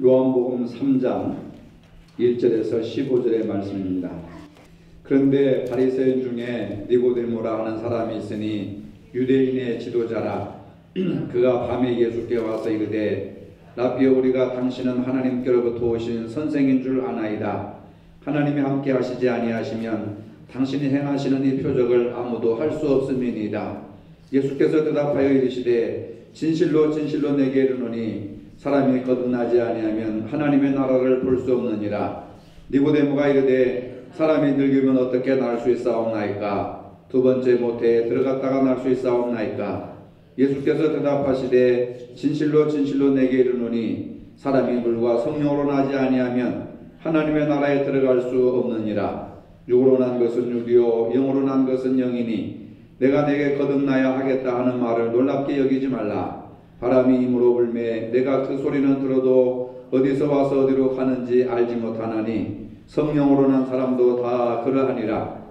요한복음 3장 1절에서 15절의 말씀입니다. 그런데 바리새인 중에 니고데모라 하는 사람이 있으니 유대인의 지도자라. 그가 밤에 예수께 와서 이르되 라비여, 우리가 당신은 하나님께로부터 오신 선생인 줄 아나이다. 하나님이 함께 하시지 아니하시면 당신이 행하시는 이 표적을 아무도 할 수 없음이니이다. 예수께서 대답하여 이르시되 진실로 진실로 내게 이르노니 사람이 거듭나지 아니하면 하나님의 나라를 볼 수 없느니라. 니고데모가 이르되 사람이 늙으면 어떻게 날 수 있사옵나이까? 두 번째 모태에 들어갔다가 날 수 있사옵나이까? 예수께서 대답하시되 진실로 진실로 내게 이르노니 사람이 물과 성령으로 나지 아니하면 하나님의 나라에 들어갈 수 없느니라. 육으로 난 것은 육이요 영으로 난 것은 영이니 내가 내게 거듭나야 하겠다 하는 말을 놀랍게 여기지 말라. 바람이 힘으로 불매 내가 그 소리는 들어도 어디서 와서 어디로 가는지 알지 못하나니 성령으로 난 사람도 다 그러하니라.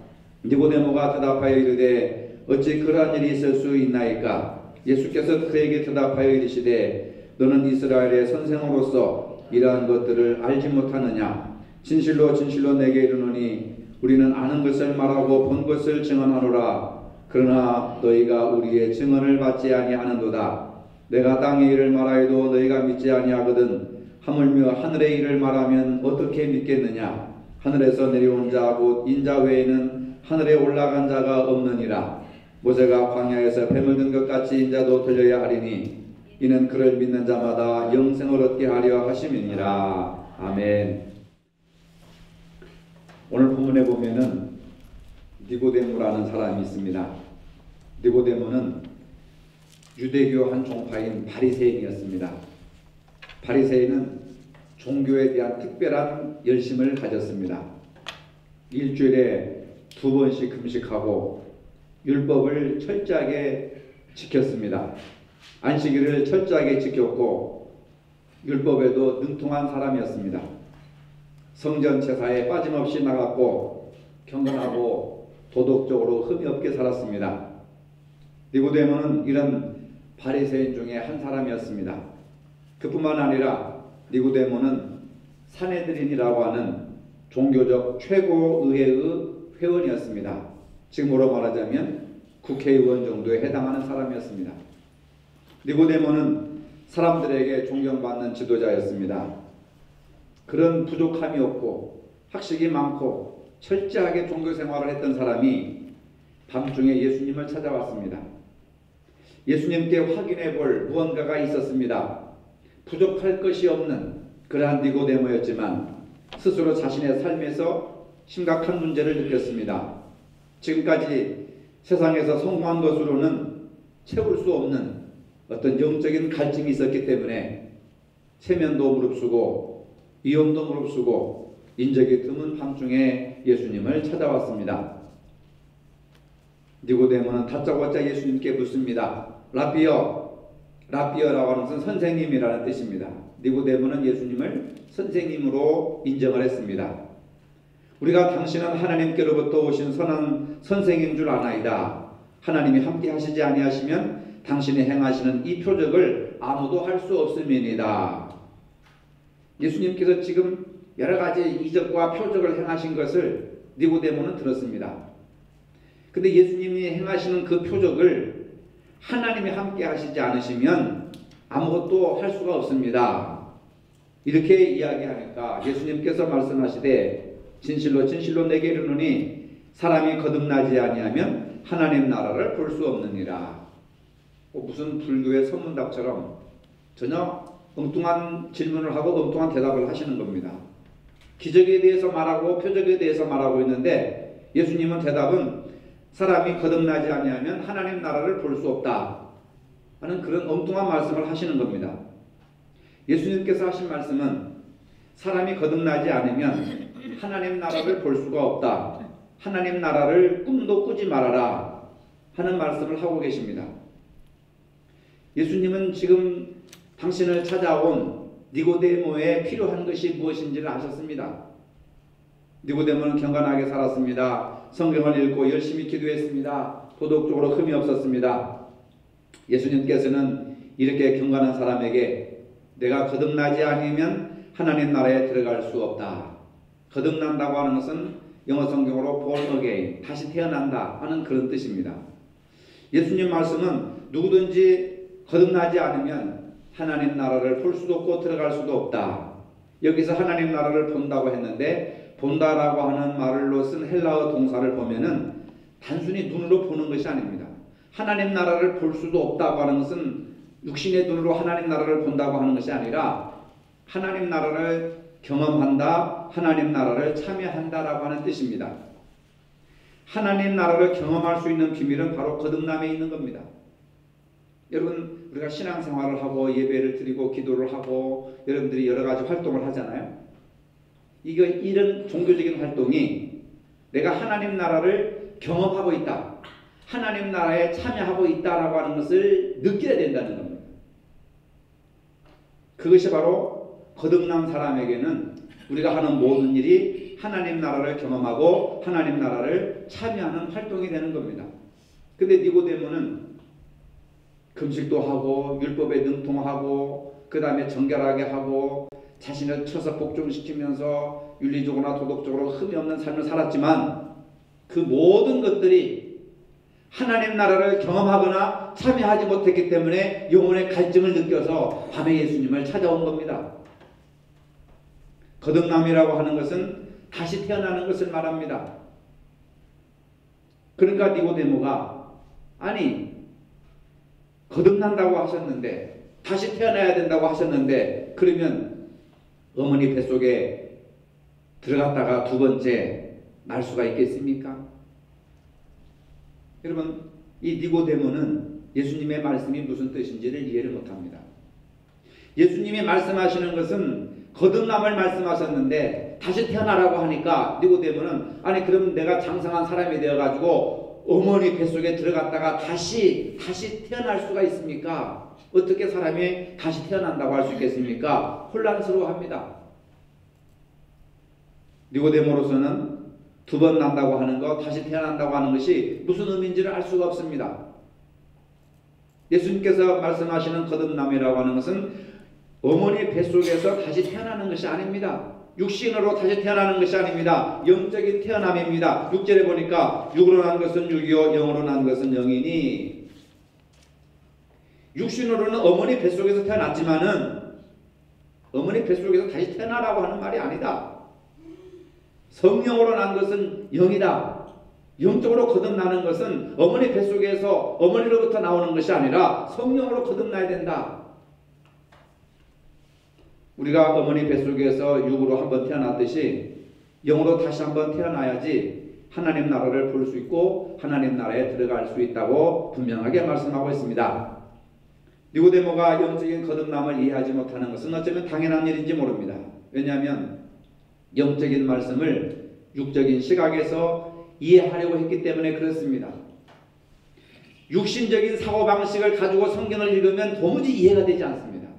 니고데모가 대답하여 이르되 어찌 그러한 일이 있을 수 있나이까? 예수께서 그에게 대답하여 이르시되 너는 이스라엘의 선생으로서 이러한 것들을 알지 못하느냐? 진실로 진실로 내게 이르노니 우리는 아는 것을 말하고 본 것을 증언하노라. 그러나 너희가 우리의 증언을 받지 아니하는도다. 내가 땅의 일을 말하여도 너희가 믿지 아니하거든. 하물며 하늘의 일을 말하면 어떻게 믿겠느냐? 하늘에서 내려온 자 곧 인자 외에는 하늘에 올라간 자가 없느니라. 모세가 광야에서 뱀을 든 것 같이 인자도 들려야 하리니 이는 그를 믿는 자마다 영생을 얻게 하려 하심이니라. 아멘. 오늘 본문에 보면은 니고데모라는 사람이 있습니다. 니고데모는 유대교 한 종파인 바리새인이었습니다. 바리새인은 종교에 대한 특별한 열심을 가졌습니다. 일주일에 2번씩 금식하고 율법을 철저하게 지켰습니다. 안식일을 철저하게 지켰고 율법에도 능통한 사람이었습니다. 성전 제사에 빠짐없이 나갔고 경건하고 도덕적으로 흠이 없게 살았습니다. 니고데모는 이런 바리새인 중에 한 사람이었습니다. 그뿐만 아니라 니고데모는 산헤드린이라고 하는 종교적 최고의회의 회원이었습니다. 지금으로 말하자면 국회의원 정도에 해당하는 사람이었습니다. 니고데모는 사람들에게 존경받는 지도자였습니다. 그런 부족함이 없고 학식이 많고 철저하게 종교 생활을 했던 사람이 밤중에 예수님을 찾아왔습니다. 예수님께 확인해 볼 무언가가 있었습니다. 부족할 것이 없는 그러한 니고데모였지만 스스로 자신의 삶에서 심각한 문제를 느꼈습니다. 지금까지 세상에서 성공한 것으로는 채울 수 없는 어떤 영적인 갈증이 있었기 때문에 세면도 무릅쓰고 위험도 무릅쓰고 인적이 드문 밤중에 예수님을 찾아왔습니다. 니고데모는 다짜고짜 예수님께 묻습니다. 라비여, 라비여라고 하는 것은 선생님이라는 뜻입니다. 니고데모는 예수님을 선생님으로 인정을 했습니다. 우리가 당신은 하나님께로부터 오신 선한 선생인 줄 아나이다. 하나님이 함께 하시지 아니하시면 당신이 행하시는 이 표적을 아무도 할 수 없음이니이다. 예수님께서 지금 여러 가지 이적과 표적을 행하신 것을 니고데모는 들었습니다. 근데 예수님이 행하시는 그 표적을 하나님이 함께 하시지 않으시면 아무것도 할 수가 없습니다. 이렇게 이야기하니까 예수님께서 말씀하시되 진실로 진실로 내게 이르노니 사람이 거듭나지 아니하면 하나님 나라를 볼 수 없느니라. 무슨 불교의 선문답처럼 전혀 엉뚱한 질문을 하고 엉뚱한 대답을 하시는 겁니다. 기적에 대해서 말하고 표적에 대해서 말하고 있는데 예수님은 대답은 사람이 거듭나지 아니하면 하나님 나라를 볼 수 없다 하는 그런 엉뚱한 말씀을 하시는 겁니다. 예수님께서 하신 말씀은 사람이 거듭나지 않으면 하나님 나라를 볼 수가 없다. 하나님 나라를 꿈도 꾸지 말아라 하는 말씀을 하고 계십니다. 예수님은 지금 당신을 찾아온 니고데모에 필요한 것이 무엇인지를 아셨습니다. 니고데모는 경건하게 살았습니다. 성경을 읽고 열심히 기도했습니다. 도덕적으로 흠이 없었습니다. 예수님께서는 이렇게 경건한 사람에게 내가 거듭나지 않으면 하나님 나라에 들어갈 수 없다. 거듭난다고 하는 것은 영어 성경으로 born again, 다시 태어난다 하는 그런 뜻입니다. 예수님 말씀은 누구든지 거듭나지 않으면 하나님 나라를 볼 수도 없고 들어갈 수도 없다. 여기서 하나님 나라를 본다고 했는데 본다라고 하는 말로 쓴 헬라어 동사를 보면은 단순히 눈으로 보는 것이 아닙니다. 하나님 나라를 볼 수도 없다고 하는 것은 육신의 눈으로 하나님 나라를 본다고 하는 것이 아니라 하나님 나라를 경험한다, 하나님 나라를 참여한다라고 하는 뜻입니다. 하나님 나라를 경험할 수 있는 비밀은 바로 거듭남에 있는 겁니다. 여러분, 우리가 신앙생활을 하고 예배를 드리고 기도를 하고 여러분들이 여러 가지 활동을 하잖아요. 이런 종교적인 활동이 내가 하나님 나라를 경험하고 있다, 하나님 나라에 참여하고 있다라고 하는 것을 느껴야 된다는 겁니다. 그것이 바로 거듭난 사람에게는 우리가 하는 모든 일이 하나님 나라를 경험하고 하나님 나라를 참여하는 활동이 되는 겁니다. 근데 니고데모는 금식도 하고 율법에 능통하고 그 다음에 정결하게 하고 자신을 쳐서 복종시키면서 윤리적으로나 도덕적으로 흠이 없는 삶을 살았지만 그 모든 것들이 하나님 나라를 경험하거나 참여하지 못했기 때문에 영혼의 갈증을 느껴서 밤에 예수님을 찾아온 겁니다. 거듭남이라고 하는 것은 다시 태어나는 것을 말합니다. 그러니까 니고데모가 아니 거듭난다고 하셨는데 다시 태어나야 된다고 하셨는데 그러면 어머니 뱃속에 들어갔다가 두 번째 날 수가 있겠습니까? 여러분, 이 니고데모는 예수님의 말씀이 무슨 뜻인지를 이해를 못합니다. 예수님이 말씀하시는 것은 거듭남을 말씀하셨는데 다시 태어나라고 하니까 니고데모는 아니 그럼 내가 장성한 사람이 되어가지고 어머니 뱃속에 들어갔다가 다시 태어날 수가 있습니까? 어떻게 사람이 다시 태어난다고 할 수 있겠습니까? 혼란스러워합니다. 니고데모로서는 두 번 난다고 하는 것, 다시 태어난다고 하는 것이 무슨 의미인지를 알 수가 없습니다. 예수님께서 말씀하시는 거듭남이라고 하는 것은 어머니 뱃속에서 다시 태어나는 것이 아닙니다. 육신으로 다시 태어나는 것이 아닙니다. 영적인 태어남입니다. 6절에 보니까 육으로 난 것은 육이요 영으로 난 것은 영이니, 육신으로는 어머니 뱃속에서 태어났지만은 어머니 뱃속에서 다시 태어나라고 하는 말이 아니다. 성령으로 난 것은 영이다. 영적으로 거듭나는 것은 어머니 뱃속에서 어머니로부터 나오는 것이 아니라 성령으로 거듭나야 된다. 우리가 어머니 뱃속에서 육으로 한번 태어났듯이 영으로 다시 한번 태어나야지 하나님 나라를 볼 수 있고 하나님 나라에 들어갈 수 있다고 분명하게 말씀하고 있습니다. 니고데모가 영적인 거듭남을 이해하지 못하는 것은 어쩌면 당연한 일인지 모릅니다. 왜냐하면 영적인 말씀을 육적인 시각에서 이해하려고 했기 때문에 그렇습니다. 육신적인 사고방식을 가지고 성경을 읽으면 도무지 이해가 되지 않습니다.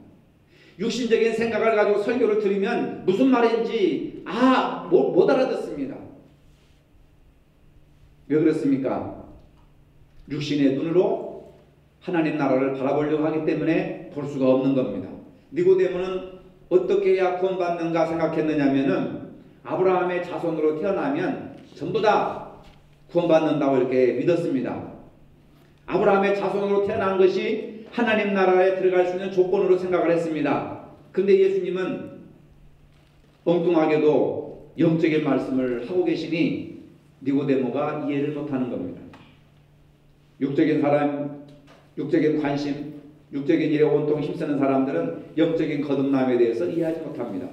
육신적인 생각을 가지고 설교를 들으면 무슨 말인지 못 알아듣습니다. 왜 그렇습니까? 육신의 눈으로 하나님 나라를 바라보려고 하기 때문에 볼 수가 없는 겁니다. 니고데모는 어떻게 해야 구원받는가 생각했느냐면은 아브라함의 자손으로 태어나면 전부 다 구원받는다고 이렇게 믿었습니다. 아브라함의 자손으로 태어난 것이 하나님 나라에 들어갈 수 있는 조건으로 생각을 했습니다. 그런데 예수님은 엉뚱하게도 영적인 말씀을 하고 계시니 니고데모가 이해를 못하는 겁니다. 육적인 사람, 육적인 관심, 육적인 일에 온통 힘쓰는 사람들은 영적인 거듭남에 대해서 이해하지 못합니다.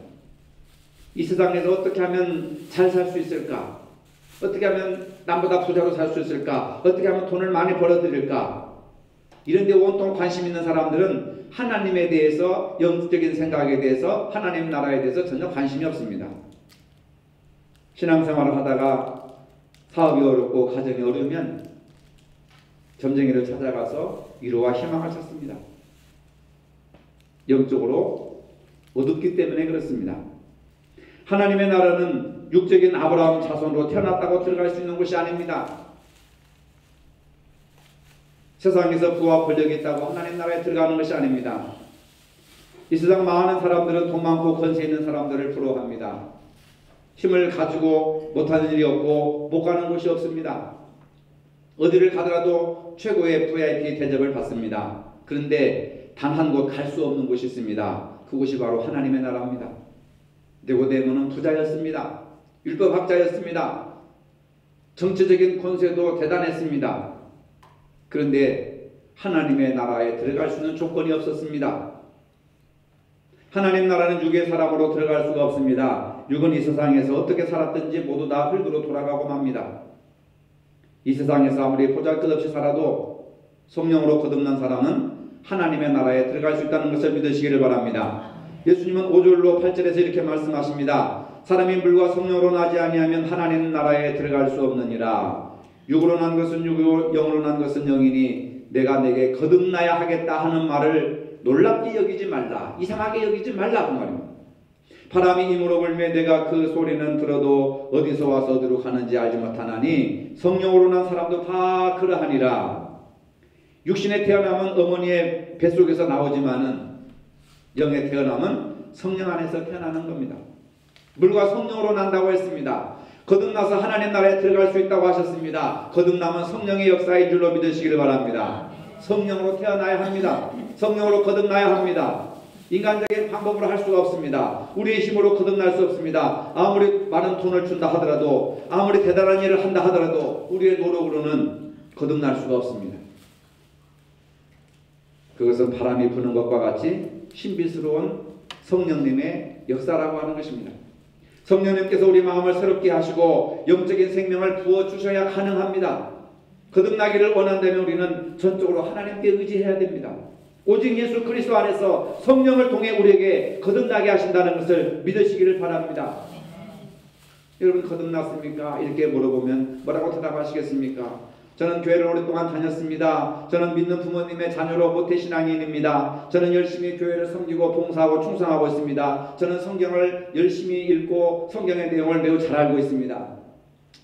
이 세상에서 어떻게 하면 잘 살 수 있을까? 어떻게 하면 남보다 부자로 살 수 있을까? 어떻게 하면 돈을 많이 벌어들일까? 이런 데 온통 관심 있는 사람들은 하나님에 대해서, 영적인 생각에 대해서, 하나님 나라에 대해서 전혀 관심이 없습니다. 신앙생활을 하다가 사업이 어렵고 가정이 어려우면 점쟁이를 찾아가서 위로와 희망을 찾습니다. 영적으로 어둡기 때문에 그렇습니다. 하나님의 나라는 육적인 아브라함 자손으로 태어났다고 들어갈 수 있는 곳이 아닙니다. 세상에서 부와 권력이 있다고 하나님 나라에 들어가는 것이 아닙니다. 이 세상 많은 사람들은 돈 많고 권세 있는 사람들을 부러워합니다. 힘을 가지고 못하는 일이 없고 못 가는 곳이 없습니다. 어디를 가더라도 최고의 VIP 대접을 받습니다. 그런데 단 한 곳 갈 수 없는 곳이 있습니다. 그곳이 바로 하나님의 나라입니다. 니고데모는 부자였습니다. 율법학자였습니다. 정치적인 권세도 대단했습니다. 그런데 하나님의 나라에 들어갈 수 있는 조건이 없었습니다. 하나님 나라는 육의 사람으로 들어갈 수가 없습니다. 육은 이 세상에서 어떻게 살았든지 모두 다 흙으로 돌아가고 맙니다. 이 세상에서 아무리 보잘것없이 살아도 성령으로 거듭난 사람은 하나님의 나라에 들어갈 수 있다는 것을 믿으시기를 바랍니다. 예수님은 5절로 8절에서 이렇게 말씀하십니다. 사람이 물과 성령으로 나지 아니하면 하나님 나라에 들어갈 수 없느니라. 육으로 난 것은 육이요 영으로 난 것은 영이니 내가 내게 거듭나야 하겠다 하는 말을 놀랍게 여기지 말라, 이상하게 여기지 말라 그 말입니다. 바람이 임으로 불매 내가 그 소리는 들어도 어디서 와서 어디로 가는지 알지 못하나니 성령으로 난 사람도 다 그러하니라. 육신에 태어남은 어머니의 뱃속에서 나오지만은 영에 태어남은 성령 안에서 태어나는 겁니다. 물과 성령으로 난다고 했습니다. 거듭나서 하나님 나라에 들어갈 수 있다고 하셨습니다. 거듭남은 성령의 역사인 줄로 믿으시기를 바랍니다. 성령으로 태어나야 합니다. 성령으로 거듭나야 합니다. 인간적인 방법으로 할 수가 없습니다. 우리의 힘으로 거듭날 수 없습니다. 아무리 많은 돈을 준다 하더라도, 아무리 대단한 일을 한다 하더라도 우리의 노력으로는 거듭날 수가 없습니다. 그것은 바람이 부는 것과 같이 신비스러운 성령님의 역사라고 하는 것입니다. 성령님께서 우리 마음을 새롭게 하시고 영적인 생명을 부어주셔야 가능합니다. 거듭나기를 원한다면 우리는 전적으로 하나님께 의지해야 됩니다. 오직 예수 그리스도 안에서 성령을 통해 우리에게 거듭나게 하신다는 것을 믿으시기를 바랍니다. 여러분 거듭났습니까? 이렇게 물어보면 뭐라고 대답하시겠습니까? 저는 교회를 오랫동안 다녔습니다. 저는 믿는 부모님의 자녀로 모태신앙인입니다. 저는 열심히 교회를 섬기고 봉사하고 충성하고 있습니다. 저는 성경을 열심히 읽고 성경의 내용을 매우 잘 알고 있습니다.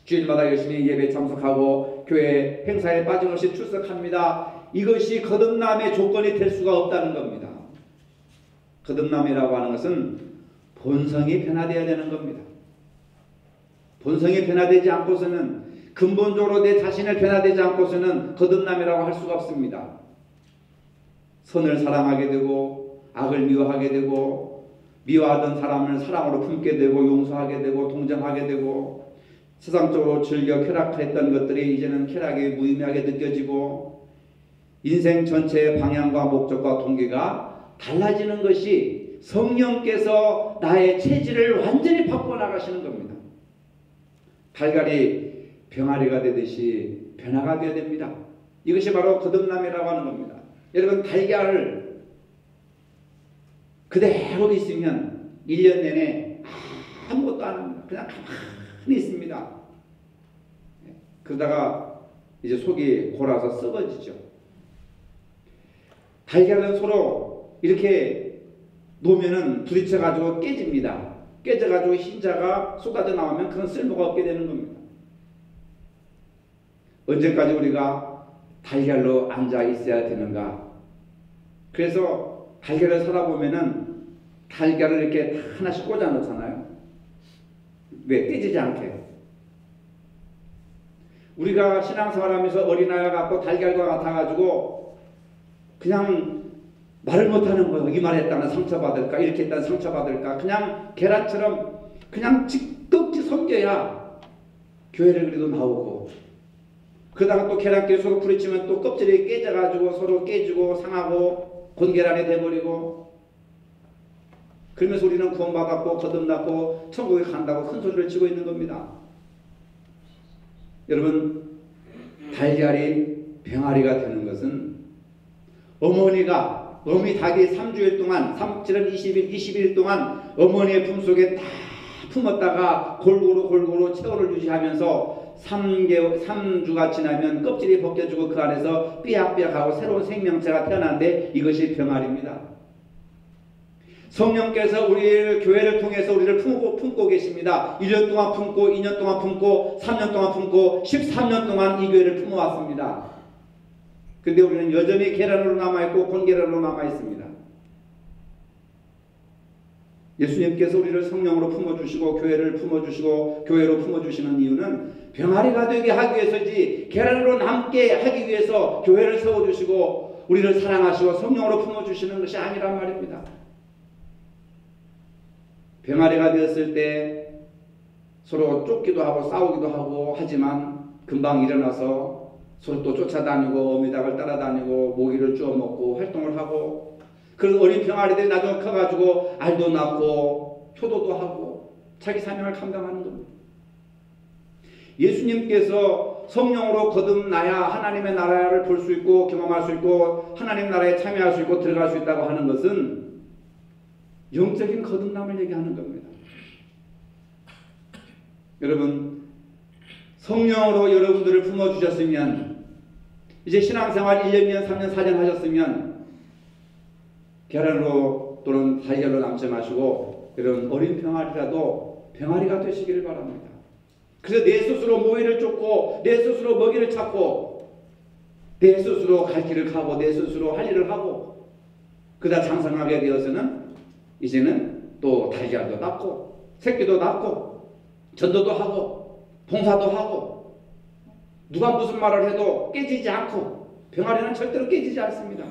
주일마다 열심히 예배 참석하고 교회 행사에 빠짐없이 출석합니다. 이것이 거듭남의 조건이 될 수가 없다는 겁니다. 거듭남이라고 하는 것은 본성이 변화되어야 되는 겁니다. 본성이 변화되지 않고서는, 근본적으로 내 자신을 변화되지 않고서는 거듭남이라고 할 수가 없습니다. 선을 사랑하게 되고 악을 미워하게 되고 미워하던 사람을 사랑으로 품게 되고 용서하게 되고 동정하게 되고 세상적으로 즐겨 쾌락했던 것들이 이제는 쾌락이 무의미하게 느껴지고 인생 전체의 방향과 목적과 동기가 달라지는 것이 성령께서 나의 체질을 완전히 바꿔나가시는 겁니다. 달걀이 병아리가 되듯이 변화가 되어야 됩니다. 이것이 바로 거듭남이라고 하는 겁니다. 여러분 달걀을 그대로 있으면 1년 내내 아무것도 안 합니다. 그냥 가만히 있습니다. 그러다가 이제 속이 골아서 썩어지죠. 달걀은 서로 이렇게 놓으면은 부딪혀가지고 깨집니다. 깨져가지고 흰자가 쏟아져 나오면 그건 쓸모가 없게 되는 겁니다. 언제까지 우리가 달걀로 앉아 있어야 되는가? 그래서 달걀을 사다 보면은 달걀을 이렇게 하나씩 꽂아 놓잖아요. 왜? 깨지지 않게. 우리가 신앙생활하면서 어린아이가 갖고 달걀과 같아가지고 그냥 말을 못하는 거예요. 이 말 했다면 상처받을까? 이렇게 했다면 상처받을까? 그냥 계란처럼 그냥 찌껍지 섬겨야 교회를 그래도 나오고, 그러다가 또 계란끼리 서로 부딪히면 또 껍질이 깨져가지고 서로 깨지고 상하고 곤계란이 돼버리고, 그러면서 우리는 구원받았고 거듭났고 천국에 간다고 큰 소리를 치고 있는 겁니다. 여러분 달걀이 병아리가 되는 것은 어미 닭이 3주일 동안 3, 7, 20일 동안 어머니의 품속에 다 품었다가 골고루 채워를 유지하면서 3주가 지나면 껍질이 벗겨지고 그 안에서 삐약삐약하고 새로운 생명체가 태어나는데 이것이 병아리입니다. 성령께서 우리를 교회를 통해서 우리를 품고 계십니다. 1년 동안 품고 2년 동안 품고 3년 동안 품고 13년 동안 이 교회를 품어왔습니다. 그런데 우리는 여전히 계란으로 남아있고 곤계란으로 남아있습니다. 예수님께서 우리를 성령으로 품어주시고 교회를 품어주시고 교회로 품어주시는 이유는 병아리가 되게 하기 위해서지 계란으로 남게 하기 위해서 교회를 세워주시고 우리를 사랑하시고 성령으로 품어주시는 것이 아니란 말입니다. 병아리가 되었을 때 서로 쫓기도 하고 싸우기도 하고 하지만 금방 일어나서 서로 또 쫓아다니고 어미닭을 따라다니고 모기를 주워 먹고 활동을 하고 그런 어린 병아리들이 나중에 커가지고 알도 낳고 효도도 하고 자기 사명을 감당하는 겁니다. 예수님께서 성령으로 거듭나야 하나님의 나라를 볼 수 있고 경험할 수 있고 하나님 나라에 참여할 수 있고 들어갈 수 있다고 하는 것은 영적인 거듭남을 얘기하는 겁니다. 여러분, 성령으로 여러분들을 품어주셨으면 이제 신앙생활 1년, 2년, 3년, 4년 하셨으면 계란으로 또는 달걀로 남지 마시고 이런 어린 병아리라도 병아리가 되시기를 바랍니다. 그래서 내 스스로 모이를 쫓고 내 스스로 먹이를 찾고 내 스스로 갈 길을 가고 내 스스로 할 일을 하고 그러다 장성하게 되어서는 이제는 또 달걀도 낳고 새끼도 낳고 전도도 하고 봉사도 하고 누가 무슨 말을 해도 깨지지 않고 병아리는 절대로 깨지지 않습니다.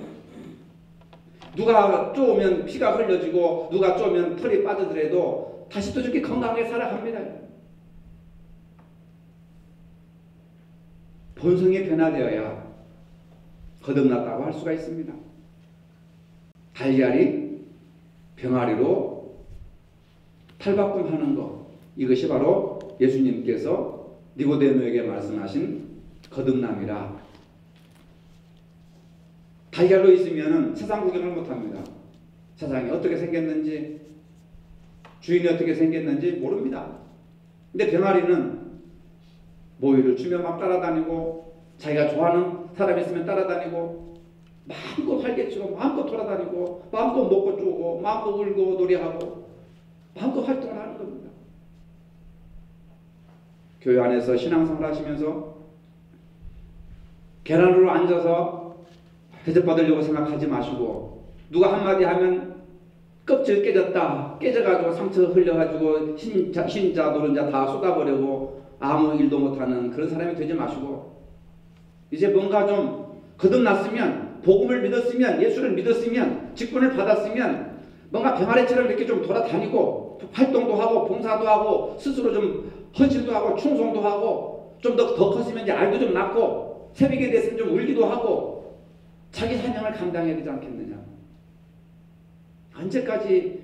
누가 쪼으면 피가 흘려지고 누가 쪼으면 털이 빠지더라도 다시 또 저렇게 건강하게 살아갑니다. 본성이 변화되어야 거듭났다고 할 수가 있습니다. 달걀이 병아리로 탈바꿈하는 것, 이것이 바로 예수님께서 니고데모에게 말씀하신 거듭남이라. 달걀로 있으면 세상 구경을 못합니다. 세상이 어떻게 생겼는지 주인이 어떻게 생겼는지 모릅니다. 근데 병아리는 모이를 주며 막 따라다니고 자기가 좋아하는 사람이 있으면 따라다니고 마음껏 활개치고 마음껏 돌아다니고 마음껏 먹고 쪼고 마음껏 울고 노래하고 마음껏 활동을 하는 겁니다. 교회 안에서 신앙생활 하시면서 계란으로 앉아서 대접받으려고 생각하지 마시고 누가 한마디 하면 껍질 깨졌다 깨져가지고 상처 흘려가지고 신자 노른자 다 쏟아버리고 아무 일도 못하는 그런 사람이 되지 마시고 이제 뭔가 좀 거듭났으면 복음을 믿었으면 예수를 믿었으면 직분을 받았으면 뭔가 병아리처럼 이렇게 좀 돌아다니고 활동도 하고 봉사도 하고 스스로 좀 헌신도 하고 충성도 하고 좀 더 컸으면 이제 알도 좀 낳고 새벽에 됐으면 좀 울기도 하고 자기 사명을 감당해야 되지 않겠느냐. 언제까지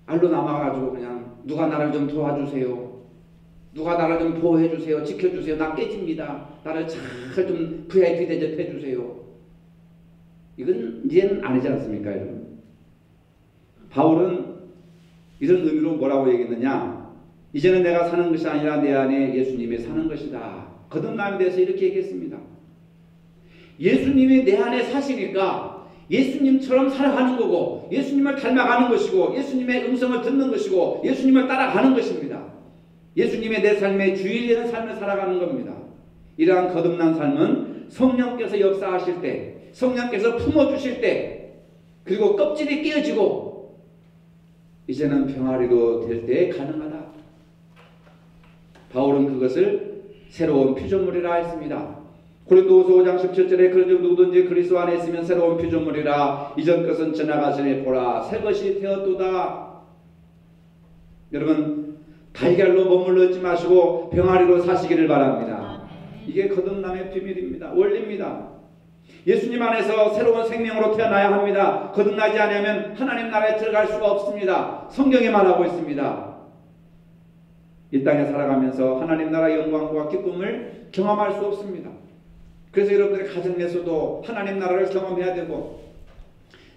알로 남아가지고 그냥 누가 나를 좀 도와주세요. 누가 나를 좀 보호해주세요. 지켜주세요. 나 깨집니다. 나를 잘 좀 VIP 대접해주세요. 이건 이제는 아니지 않습니까, 여러분? 바울은 이런 의미로 뭐라고 얘기했느냐? 이제는 내가 사는 것이 아니라 내 안에 예수님이 사는 것이다. 거듭남에 대해서 이렇게 얘기했습니다. 예수님이 내 안에 사시니까 예수님처럼 살아가는 거고 예수님을 닮아가는 것이고 예수님의 음성을 듣는 것이고 예수님을 따라가는 것입니다. 예수님의 내 삶의 주인이 되는 삶을 살아가는 겁니다. 이러한 거듭난 삶은 성령께서 역사하실 때 성령께서 품어주실 때 그리고 껍질이 깨어지고 이제는 병아리로 될 때 가능하다. 바울은 그것을 새로운 피조물이라 했습니다. 고린도후서 5장 17절에 그런즉 누구든지 그리스도 안에 있으면 새로운 피조물이라 이전 것은 지나가시니 보라 새 것이 되었도다. 여러분 달걀로 머물러 있지 마시고 병아리로 사시기를 바랍니다. 이게 거듭남의 비밀입니다. 원리입니다. 예수님 안에서 새로운 생명으로 태어나야 합니다. 거듭나지 않으면 하나님 나라에 들어갈 수가 없습니다. 성경에 말하고 있습니다. 이 땅에 살아가면서 하나님 나라의 영광과 기쁨을 경험할 수 없습니다. 그래서 여러분들의 가정에서도 하나님 나라를 경험해야 되고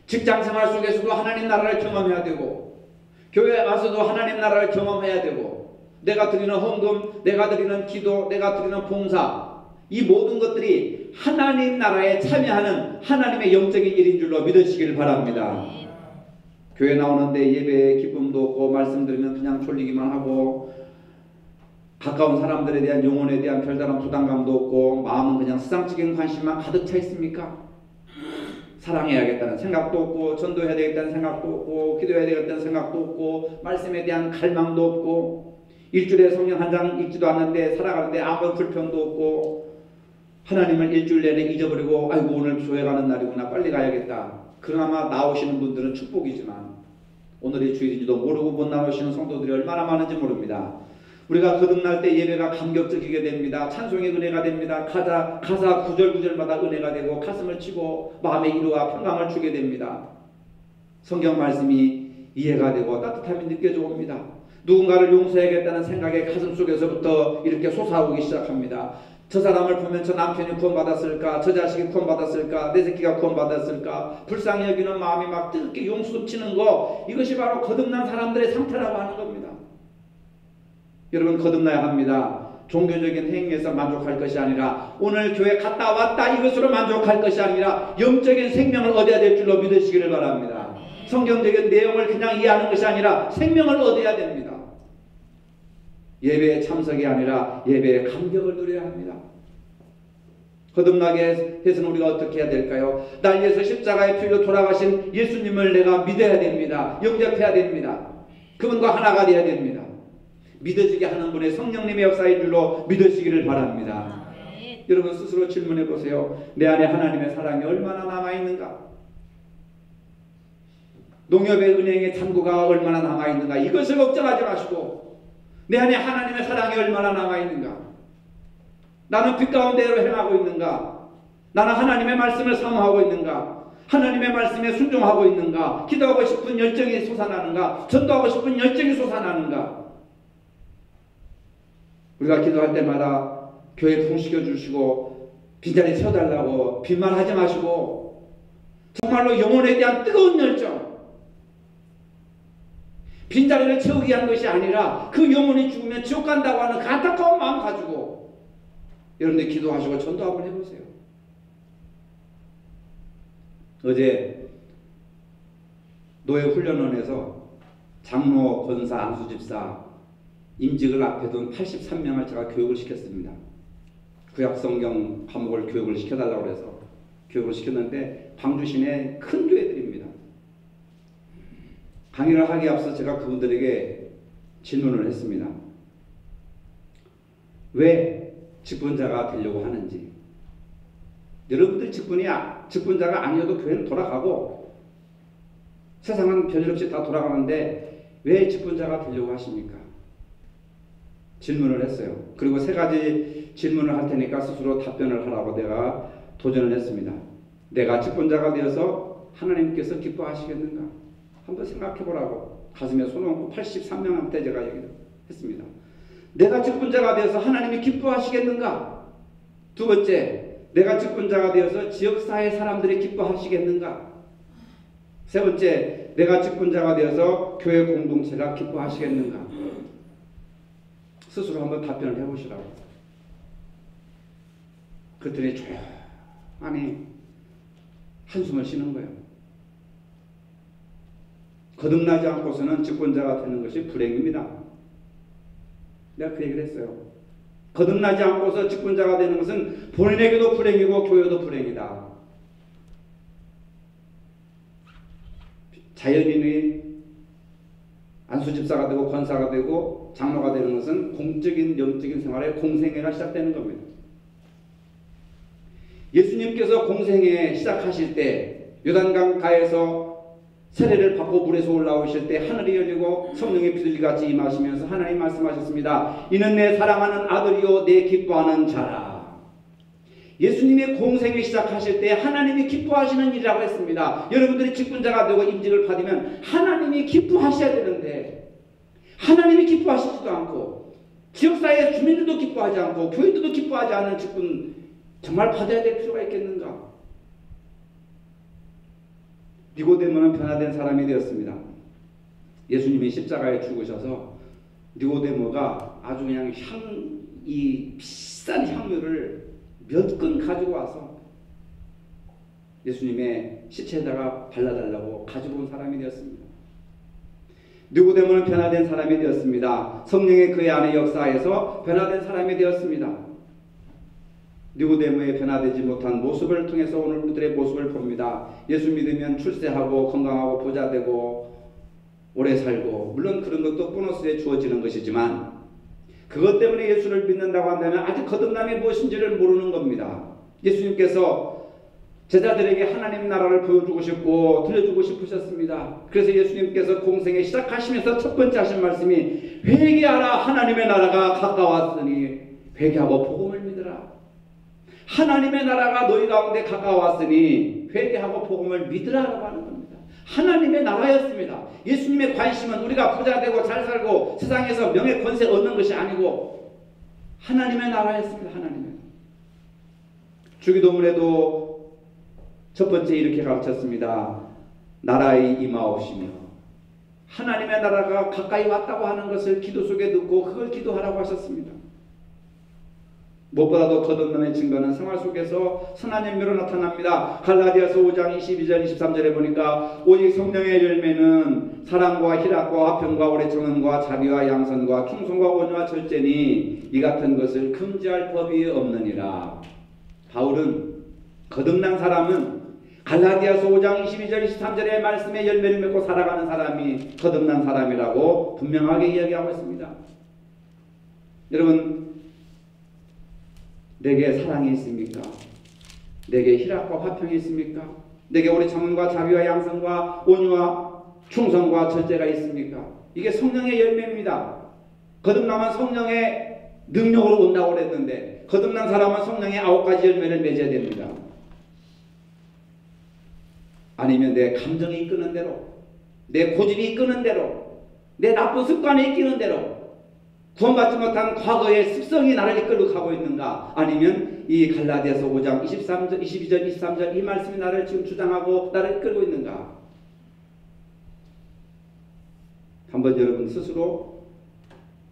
직장생활 속에서도 하나님 나라를 경험해야 되고 교회에 와서도 하나님 나라를 경험해야 되고 내가 드리는 헌금, 내가 드리는 기도, 내가 드리는 봉사 이 모든 것들이 하나님 나라에 참여하는 하나님의 영적인 일인 줄로 믿으시길 바랍니다. 교회 나오는데 예배의 기쁨도 없고 말씀 들으면 그냥 졸리기만 하고 가까운 사람들에 대한 영혼에 대한 별다른 부담감도 없고 마음은 그냥 세상적인 관심만 가득 차 있습니까? 사랑해야겠다는 생각도 없고, 전도해야 되겠다는 생각도 없고, 기도해야 되겠다는 생각도 없고, 말씀에 대한 갈망도 없고, 일주일에 성경 한 장 읽지도 않는데 살아가는데 아무 불평도 없고, 하나님을 일주일 내내 잊어버리고, 아이고 오늘 교회 가는 날이구나, 빨리 가야겠다. 그나마 나오시는 분들은 축복이지만 오늘이 주일인지도 모르고 못 나오시는 성도들이 얼마나 많은지 모릅니다. 우리가 거듭날 때 예배가 감격적이게 됩니다. 찬송이 은혜가 됩니다. 가사 구절구절마다 은혜가 되고 가슴을 치고 마음의 위로와 평강을 주게 됩니다. 성경 말씀이 이해가 되고 따뜻함이 느껴져 옵니다. 누군가를 용서해야겠다는 생각에 가슴속에서부터 이렇게 솟아오기 시작합니다. 저 사람을 보면 저 남편이 구원받았을까, 저 자식이 구원받았을까, 내 새끼가 구원받았을까, 불쌍히 여기는 마음이 막 뜨겁게 용수치는 거, 이것이 바로 거듭난 사람들의 상태라고 하는 겁니다. 여러분, 거듭나야 합니다. 종교적인 행위에서 만족할 것이 아니라, 오늘 교회 갔다 왔다 이것으로 만족할 것이 아니라 영적인 생명을 얻어야 될 줄로 믿으시기를 바랍니다. 성경적인 내용을 그냥 이해하는 것이 아니라 생명을 얻어야 됩니다. 예배에 참석이 아니라 예배의 감격을 누려야 합니다. 거듭나게 해서는 우리가 어떻게 해야 될까요? 날 위해서 십자가의 피로 돌아가신 예수님을 내가 믿어야 됩니다. 영접해야 됩니다. 그분과 하나가 되어야 됩니다. 믿어지게 하는 분의 성령님의 역사인 줄로 믿으시기를 바랍니다. 여러분 스스로 질문해 보세요. 내 안에 하나님의 사랑이 얼마나 남아있는가? 농협의 은행의 잔고가 얼마나 남아있는가? 이것을 걱정하지 마시고 내 안에 하나님의 사랑이 얼마나 남아있는가? 나는 빛 가운데로 행하고 있는가? 나는 하나님의 말씀을 사모하고 있는가? 하나님의 말씀에 순종하고 있는가? 기도하고 싶은 열정이 솟아나는가? 전도하고 싶은 열정이 솟아나는가? 우리가 기도할 때마다 교회 부흥시켜 주시고 빈자리 채워달라고 빈말 하지 마시고 정말로 영혼에 대한 뜨거운 열정, 빈자리를 채우기 위한 것이 아니라 그 영혼이 죽으면 지옥 간다고 하는 그 안타까운 마음 가지고 여러분들 기도하시고 전도 한번 해보세요. 어제 노예훈련원에서 장로, 권사, 안수집사 임직을 앞에 둔 83명을 제가 교육을 시켰습니다. 구약성경 과목을 교육을 시켜달라고 해서 교육을 시켰는데 광주 시내 큰 교회들입니다. 강의를 하기에 앞서 제가 그분들에게 질문을 했습니다. 왜 직분자가 되려고 하는지. 여러분들 직분자가 아니어도 교회는 돌아가고 세상은 별일없이 다 돌아가는데 왜 직분자가 되려고 하십니까? 질문을 했어요. 그리고 3가지 질문을 할 테니까 스스로 답변을 하라고 내가 도전을 했습니다. 내가 직분자가 되어서 하나님께서 기뻐하시겠는가? 한번 생각해 보라고 가슴에 손 얹고 83명한테 제가 얘기를 했습니다. 내가 직분자가 되어서 하나님이 기뻐하시겠는가? 2번째, 내가 직분자가 되어서 지역사회 사람들이 기뻐하시겠는가? 3번째, 내가 직분자가 되어서 교회 공동체가 기뻐하시겠는가? 스스로 한번 답변을 해보시라고. 그랬더니 조용히 한숨을 쉬는 거예요. 거듭나지 않고서는 직분자가 되는 것이 불행입니다. 내가 그 얘기를 했어요. 거듭나지 않고서 직분자가 되는 것은 본인에게도 불행이고 교회도 불행이다. 자연인이 안수집사가 되고 권사가 되고 장로가 되는 것은 공적인 영적인 생활의 공생애가 시작되는 겁니다. 예수님께서 공생애 시작하실 때 요단강 가에서 세례를 받고 물에서 올라오실 때 하늘이 열리고 성령의 비둘기같이 임하시면서 하나님 말씀하셨습니다. 이는 내 사랑하는 아들이요 내 기뻐하는 자라. 예수님의 공생애 시작하실 때 하나님이 기뻐하시는 일이라고 했습니다. 여러분들이 직분자가 되고 임직을 받으면 하나님이 기뻐하셔야 되는데 하나님이 기뻐하시지도 않고 지역사회 주민들도 기뻐하지 않고 교인들도 기뻐하지 않은 직분 정말 받아야 될 필요가 있겠는가? 니고데모는 변화된 사람이 되었습니다. 예수님이 십자가에 죽으셔서 니고데모가 아주 그냥 이 비싼 향유를 몇 근 가지고 와서 예수님의 시체에다가 발라달라고 가지고 온 사람이 되었습니다. 니고데모는 변화된 사람이 되었습니다. 성령의 그의 안에 역사에서 변화된 사람이 되었습니다. 니고데모의 변화되지 못한 모습을 통해서 오늘 우리들의 모습을 봅니다. 예수 믿으면 출세하고 건강하고 부자되고 오래 살고, 물론 그런 것도 보너스에 주어지는 것이지만 그것 때문에 예수를 믿는다고 한다면 아직 거듭남이 무엇인지를 모르는 겁니다. 예수님께서 제자들에게 하나님 나라를 보여주고 싶고 들려주고 싶으셨습니다. 그래서 예수님께서 공생에 시작하시면서 첫 번째 하신 말씀이 회개하라, 하나님의 나라가 가까웠으니 회개하고 복음을 믿으라. 하나님의 나라가 너희 가운데 가까웠으니 회개하고 복음을 믿으라라고 하는 겁니다. 하나님의 나라였습니다. 예수님의 관심은 우리가 부자되고 잘 살고 세상에서 명예 권세 얻는 것이 아니고 하나님의 나라였습니다. 하나님의 나라. 주기도문에도 첫 번째 이렇게 가르쳤습니다. 나라의 임하옵시며, 하나님의 나라가 가까이 왔다고 하는 것을 기도 속에 넣고 그걸 기도하라고 하셨습니다. 무엇보다도 거듭남의 증거는 생활 속에서 선한 열매로 나타납니다. 갈라디아서 5장 22절 23절에 보니까 오직 성령의 열매는 사랑과 희락과 화평과 오래 참음과 자비와 양선과 충성과 온유와 절제니 이 같은 것을 금지할 법이 없느니라. 바울은 거듭난 사람은 갈라디아서 5장 22절 23절의 말씀에 열매를 맺고 살아가는 사람이 거듭난 사람이라고 분명하게 이야기하고 있습니다. 여러분, 내게 사랑이 있습니까? 내게 희락과 화평이 있습니까? 내게 오래 참음과 자비와 양선과 온유와 충성과 절제가 있습니까? 이게 성령의 열매입니다. 거듭남은 성령의 능력으로 온다고 그랬는데 거듭난 사람은 성령의 9가지 열매를 맺어야 됩니다. 아니면 내 감정이 이끄는 대로, 내 고집이 이끄는 대로, 내 나쁜 습관이 이끄는 대로 구원받지 못한 과거의 습성이 나를 이끌고 가고 있는가? 아니면 이 갈라디아서 5장 23절, 22절, 23절 이 말씀이 나를 지금 주장하고 나를 이끌고 있는가? 한번 여러분 스스로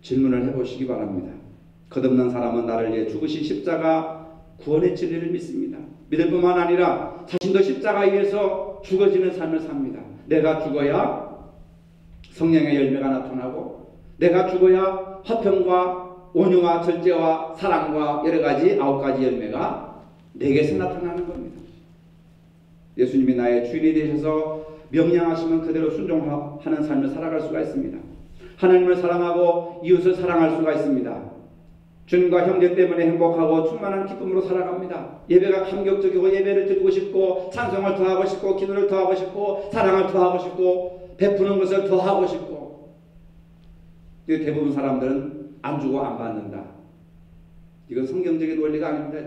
질문을 해보시기 바랍니다. 거듭난 사람은 나를 위해 죽으신 십자가 구원의 진리를 믿습니다. 믿을 뿐만 아니라 자신도 십자가 위에서 죽어지는 삶을 삽니다. 내가 죽어야 성령의 열매가 나타나고 내가 죽어야 화평과 온유와 절제와 사랑과 여러가지 9가지 열매가 내게서 나타나는 겁니다. 예수님이 나의 주인이 되셔서 명령하시면 그대로 순종하는 삶을 살아갈 수가 있습니다. 하나님을 사랑하고 이웃을 사랑할 수가 있습니다. 주님과 형제 때문에 행복하고 충만한 기쁨으로 살아갑니다. 예배가 감격적이고 예배를 드리고 싶고 찬송을 더하고 싶고 기도를 더하고 싶고 사랑을 더하고 싶고 베푸는 것을 더하고 싶고, 대부분 사람들은 안 주고 안 받는다. 이건 성경적인 원리가 아닙니다.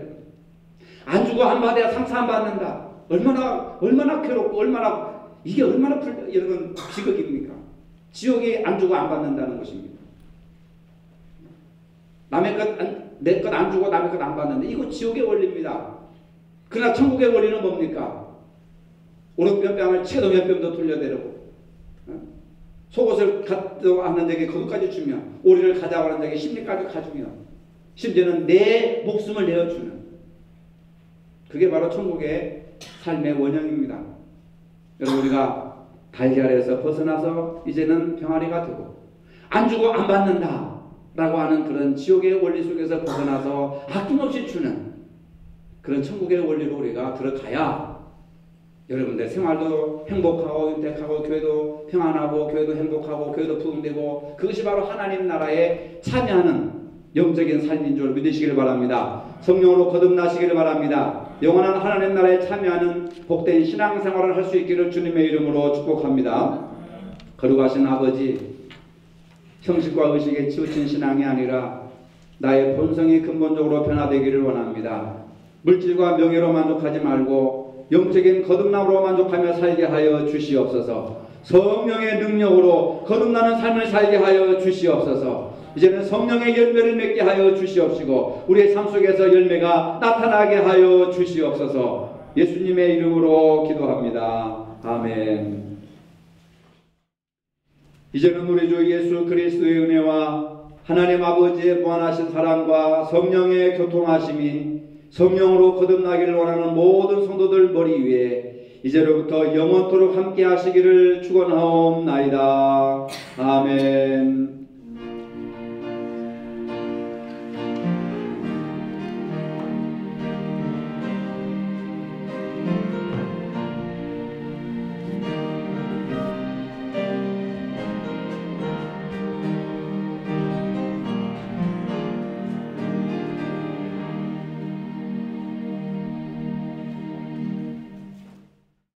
안 주고 안 받아야 상사 안 받는다. 얼마나 괴롭고 이게 얼마나 여러분 비극입니까? 지옥이 안 주고 안 받는다는 것입니다. 남의 것, 내 것 안 주고 남의 것 안 받는데 이거 지옥의 원리입니다. 그러나 천국의 원리는 뭡니까? 오른편 뺨을 채도 몇 뺨도 돌려대고 속옷을 가져고 하는 자에게 거기까지 주며 오리를 가져고 하는 자에게 심리까지 가주며 심지어는 내 목숨을 내어주는, 그게 바로 천국의 삶의 원형입니다. 여러분, 우리가 달걀에서 벗어나서 이제는 병아리가 되고 안 주고 안 받는다 라고 하는 그런 지옥의 원리 속에서 벗어나서 아낌없이 주는 그런 천국의 원리로 우리가 들어가야 여러분들 생활도 행복하고 윤택하고 교회도 평안하고 교회도 행복하고 교회도 부흥되고, 그것이 바로 하나님 나라에 참여하는 영적인 삶인 줄 믿으시길 바랍니다. 성령으로 거듭나시기를 바랍니다. 영원한 하나님 나라에 참여하는 복된 신앙생활을 할 수 있기를 주님의 이름으로 축복합니다. 거룩하신 아버지, 형식과 의식에 치우친 신앙이 아니라 나의 본성이 근본적으로 변화되기를 원합니다. 물질과 명예로 만족하지 말고 영적인 거듭남으로 만족하며 살게 하여 주시옵소서. 성령의 능력으로 거듭나는 삶을 살게 하여 주시옵소서. 이제는 성령의 열매를 맺게 하여 주시옵시고 우리의 삶 속에서 열매가 나타나게 하여 주시옵소서. 예수님의 이름으로 기도합니다. 아멘. 이제는 우리 주 예수 그리스도의 은혜와 하나님 아버지의 무한하신 사랑과 성령의 교통하심이 성령으로 거듭나기를 원하는 모든 성도들 머리 위에 이제로부터 영원토록 함께 하시기를 축원하옵나이다. 아멘.